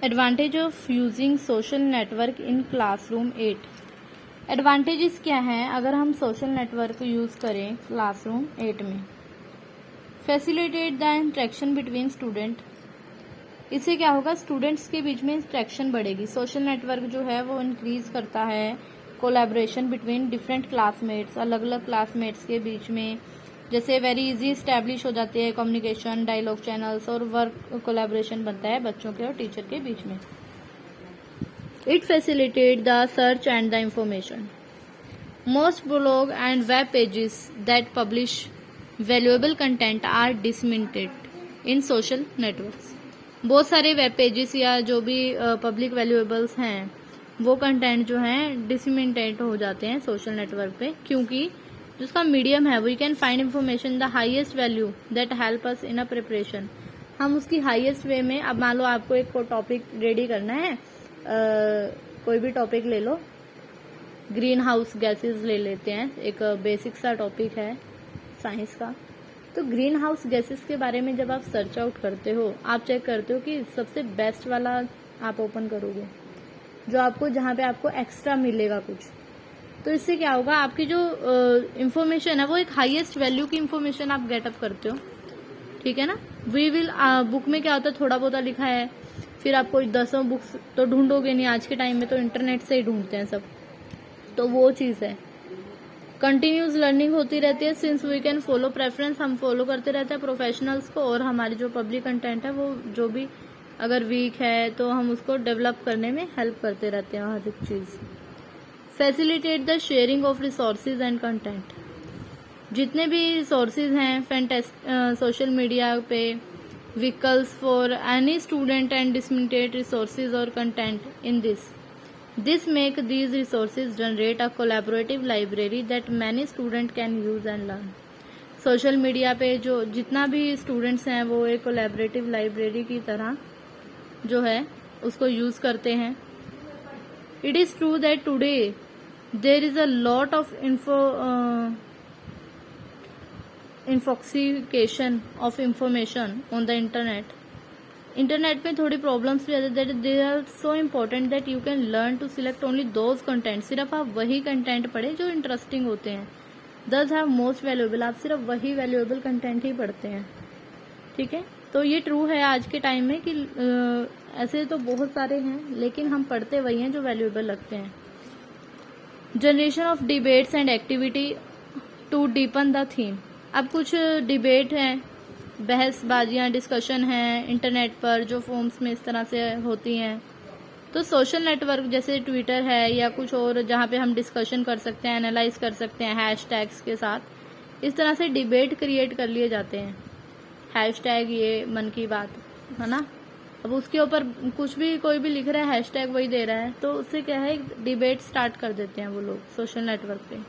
Advantage of using social network in classroom 8। Advantages क्या हैं अगर हम सोशल नेटवर्क यूज़ करें क्लासरूम 8 में? Facilitate the interaction between student. इससे क्या होगा, स्टूडेंट्स के बीच में इंटरेक्शन बढ़ेगी। सोशल नेटवर्क जो है वो इंक्रीज करता है कोलैबोरेशन बिटवीन डिफरेंट क्लासमेट्स, अलग अलग क्लासमेट्स के बीच में जैसे वेरी इजी इस्टेब्लिश हो जाती है कम्युनिकेशन, डायलॉग चैनल्स और वर्क कोलैबोरेशन बनता है बच्चों के और टीचर के बीच में। It facilitate the search and the information. Most blog and web pages that publish valuable content are disseminated in social networks. बहुत सारे वेब पेजेस या जो भी पब्लिक वैल्यूएबल्स हैं वो कंटेंट जो है डिसमिनेटेड हो जाते हैं सोशल नेटवर्क पे, क्योंकि जिसका मीडियम है we can find information the highest value that help us in a preparation. हम उसकी हाईएस्ट वे में, अब मान लो आपको एक टॉपिक रेडी करना है, कोई भी टॉपिक ले लो, ग्रीन हाउस गैसेज ले लेते हैं, एक बेसिक सा टॉपिक है साइंस का। तो ग्रीन हाउस गैसेज के बारे में जब आप सर्च आउट करते हो, आप चेक करते हो कि सबसे बेस्ट वाला आप ओपन करोगे जो आपको, जहाँ पे आपको एक्स्ट्रा मिलेगा कुछ। तो इससे क्या होगा, आपकी जो इंफॉर्मेशन है वो एक हाईएस्ट वैल्यू की इंफॉर्मेशन आप गेटअप करते हो, ठीक है ना। वी विल बुक में क्या होता है, थोड़ा बहुत लिखा है, फिर आप कोई 10 बुक्स तो ढूंढोगे नहीं, आज के टाइम में तो इंटरनेट से ही ढूंढते हैं सब, तो वो चीज़ है। कंटिन्यूस लर्निंग होती रहती है since we can follow preference, हम फॉलो करते रहते हैं प्रोफेशनल्स को, और हमारी जो पब्लिक कंटेंट है वो जो भी अगर वीक है तो हम उसको डेवलप करने में हेल्प करते रहते हैं हर एक चीज़। Facilitate the sharing of resources and content. जितने भी रिसोर्सेज हैं सोशल मीडिया पे, vehicles for any student and disseminated resources और content in this make these resources generate a collaborative library that many student can use and learn। Social media पे जो जितना भी students हैं वो एक कोलैबोरेटिव लाइब्रेरी की तरह जो है उसको यूज करते हैं। It is true that today there is a lot of intoxication of information on the internet में थोड़ी प्रॉब्लम्स भी आती है, they are so important that you can learn to select only those content. सिर्फ आप वही कंटेंट पढ़े जो इंटरेस्टिंग होते हैं, दस हैव मोस्ट वैल्यूएबल, आप सिर्फ वही वैल्यूएबल कंटेंट ही पढ़ते हैं, ठीक है। तो ये ट्रू है आज के टाइम में कि ऐसे तो बहुत सारे हैं लेकिन हम पढ़ते वही हैं जो वैल्यूएबल लगते हैं। Generation of debates and activity to deepen the theme. अब कुछ डिबेट हैं, बहसबाजियाँ, डिस्कशन हैं इंटरनेट पर जो फॉर्म्स में इस तरह से होती हैं, तो सोशल नेटवर्क जैसे ट्विटर है या कुछ और जहाँ पे हम डिस्कशन कर सकते हैं, एनालाइज कर सकते हैं हैशटैग्स के साथ, इस तरह से डिबेट क्रिएट कर लिए जाते हैं। हैशटैग ये मन की बात है ना, अब उसके ऊपर कुछ भी कोई भी लिख रहा है हैशटैग वही दे रहा है, तो उससे क्या है डिबेट स्टार्ट कर देते हैं वो लोग सोशल नेटवर्क पे।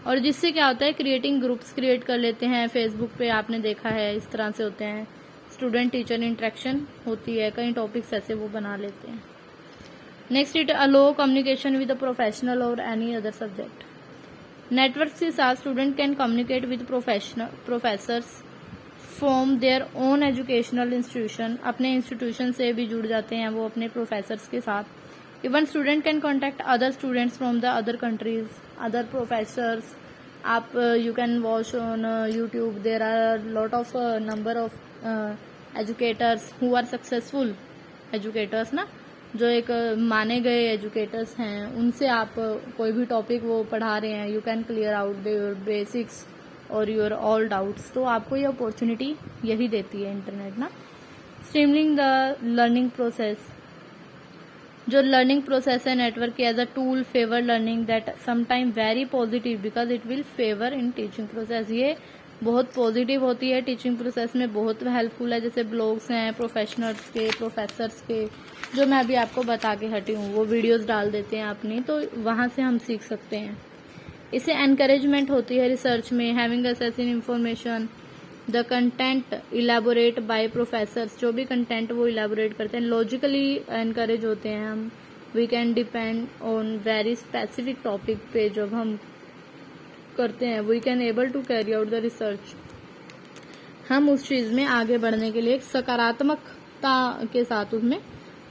और जिससे क्या होता है क्रिएटिंग ग्रुप्स क्रिएट कर लेते हैं, फेसबुक पे आपने देखा है इस तरह से होते हैं, स्टूडेंट टीचर इंटरेक्शन होती है, कई टॉपिक्स ऐसे वो बना लेते हैं। Next, it allow communication with a professional और एनी अदर सब्जेक्ट। नेटवर्क के साथ student can communicate with professors from their own educational institution. अपने इंस्टीट्यूशन से भी जुड़ जाते हैं वो अपने प्रोफेसर्स के साथ। Even student can contact other students from the other countries, other professors. आप you can watch on YouTube, there are lot of number of educators who are successful educators ना, जो एक माने गए एजुकेटर्स हैं, उनसे आप कोई भी टॉपिक वो पढ़ा रहे हैं, you can clear out your basics और योर ऑल डाउट्स। तो आपको ये अपॉर्चुनिटी यही देती है इंटरनेट ना। Streamlining the learning process. जो लर्निंग प्रोसेस है network as a tool favour learning that sometime very positive because it will favour in teaching process. ये बहुत पॉजिटिव होती है टीचिंग प्रोसेस में, बहुत हेल्पफुल है। जैसे ब्लॉग्स हैं प्रोफेशनल्स के, प्रोफेसर्स के, जो मैं अभी आपको बता के हटी हूँ, वो वीडियोस डाल देते हैं अपनी, तो वहाँ से हम सीख सकते हैं। इससे एनकरेजमेंट होती है रिसर्च में, having access in information, the content elaborate by professors. जो भी कंटेंट वो इलेबोरेट करते हैं, लॉजिकली एनकरेज होते हैं हम। We can depend on very specific topic पे जब हम करते हैं, we can able to carry out the research. हम उस चीज में आगे बढ़ने के लिए एक सकारात्मकता के साथ उसमें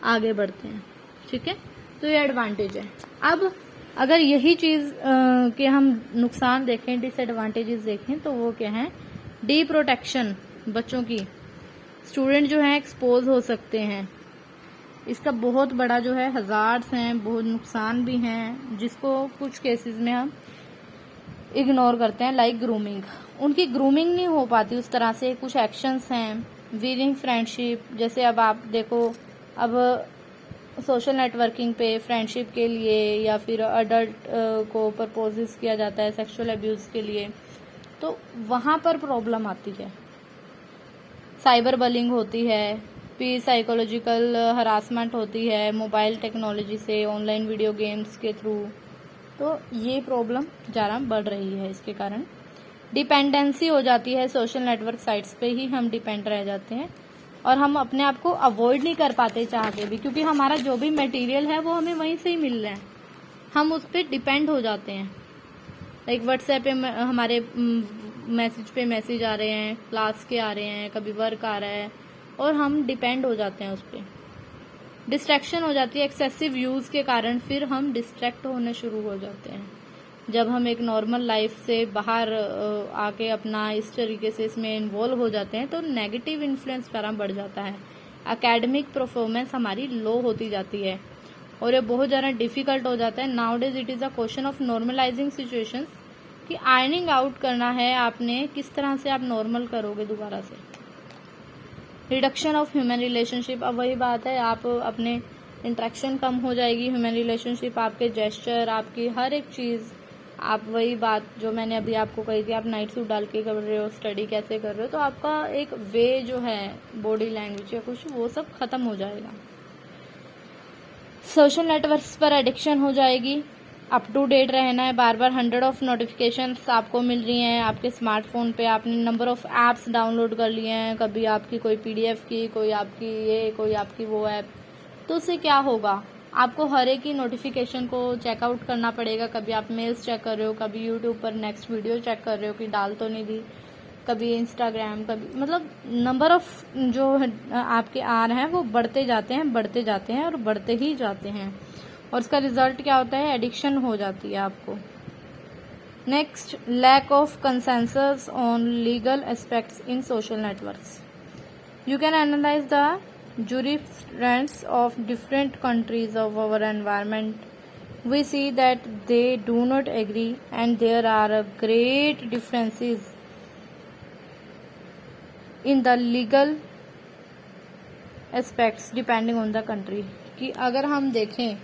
आगे बढ़ते हैं। ठीक है, तो ये एडवांटेज है। अब अगर यही चीज के हम नुकसान देखें, डिसएडवांटेजेस देखें, तो वो क्या है? डी प्रोटेक्शन बच्चों की, स्टूडेंट जो है एक्सपोज हो सकते हैं। इसका बहुत बड़ा जो है हजार्ड्स हैं, बहुत नुकसान भी हैं, जिसको कुछ केसेस में हम इग्नोर करते हैं, लाइक ग्रूमिंग। उनकी ग्रूमिंग नहीं हो पाती उस तरह से। कुछ एक्शंस हैं, वीविंग फ्रेंडशिप, जैसे अब आप देखो, अब सोशल नेटवर्किंग पे फ्रेंडशिप के लिए या फिर अडल्ट को प्रपोजेस किया जाता है सेक्सुअल अब्यूज के लिए, तो वहाँ पर प्रॉब्लम आती है। साइबर बलिंग होती है, फिर साइकोलॉजिकल हरासमेंट होती है मोबाइल टेक्नोलॉजी से, ऑनलाइन वीडियो गेम्स के थ्रू। तो ये प्रॉब्लम ज़्यादा बढ़ रही है। इसके कारण डिपेंडेंसी हो जाती है, सोशल नेटवर्क साइट्स पे ही हम डिपेंड रह जाते हैं और हम अपने आप को अवॉइड नहीं कर पाते चाह के भी, क्योंकि हमारा जो भी मटेरियल है वो हमें वहीं से ही मिल रहा है। हम उस पर डिपेंड हो जाते हैं। लाइक व्हाट्सएप पे हमारे मैसेज पे मैसेज आ रहे हैं, क्लास के आ रहे हैं, कभी वर्क आ रहा है, और हम डिपेंड हो जाते हैं उस पर। डिस्ट्रैक्शन हो जाती है एक्सेसिव यूज के कारण, फिर हम डिस्ट्रैक्ट होने शुरू हो जाते हैं। जब हम एक नॉर्मल लाइफ से बाहर आके अपना इस तरीके से इसमें इन्वॉल्व हो जाते हैं, तो नेगेटिव इन्फ्लुएंस ज़रा बढ़ जाता है। एकेडमिक परफॉर्मेंस हमारी लो होती जाती है और ये बहुत ज़्यादा डिफिकल्ट हो जाता है। Now days it is a question of normalising situations, कि आयनिंग आउट करना है आपने, किस तरह से आप नॉर्मल करोगे दोबारा से। रिडक्शन ऑफ ह्यूमन रिलेशनशिप, अब वही बात है, आप अपने इंटरेक्शन कम हो जाएगी, ह्यूमन रिलेशनशिप, आपके जेस्चर, आपकी हर एक चीज़, आप वही बात जो मैंने अभी आपको कही थी, आप नाइट सूट डाल के कर रहे हो, स्टडी कैसे कर रहे हो, तो आपका एक वे जो है बॉडी लैंग्वेज या कुछ, वो सब खत्म हो जाएगा। सोशल नेटवर्क्स पर एडिक्शन हो जाएगी, अप टू डेट रहना है, बार बार 100 ऑफ नोटिफिकेशंस आपको मिल रही हैं आपके स्मार्टफोन पे, आपने नंबर ऑफ ऐप्स डाउनलोड कर लिए हैं, कभी आपकी कोई पीडीएफ की, कोई आपकी ये, कोई आपकी वो ऐप, तो उससे क्या होगा? आपको हर एक की नोटिफिकेशन को चेकआउट करना पड़ेगा। कभी आप मेल्स चेक कर रहे हो, कभी यूट्यूब पर नेक्स्ट वीडियो चेक कर रहे हो कि डाल तो नहीं दी, कभी इंस्टाग्राम, कभी, मतलब नंबर ऑफ जो आपके आ रहे हैं वो बढ़ते जाते हैं, बढ़ते जाते हैं और बढ़ते ही जाते हैं, और इसका रिजल्ट क्या होता है? एडिक्शन हो जाती है आपको। Next, lack of consensus on legal aspects in social networks. You can analyze the jurisprudence of different countries of our environment. We see that they do not agree and there are great differences in the legal aspects depending on the country. कि अगर हम देखें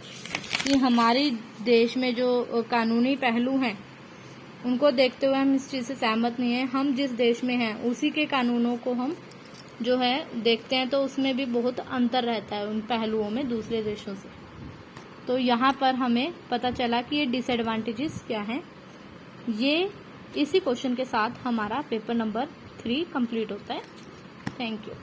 कि हमारे देश में जो कानूनी पहलू हैं उनको देखते हुए हम इस चीज़ से सहमत नहीं है, हम जिस देश में हैं उसी के कानूनों को हम जो है देखते हैं, तो उसमें भी बहुत अंतर रहता है उन पहलुओं में दूसरे देशों से। तो यहाँ पर हमें पता चला कि ये डिसएडवांटेजेस क्या हैं। ये इसी क्वेश्चन के साथ हमारा पेपर नंबर 3 कंप्लीट होता है। Thank you.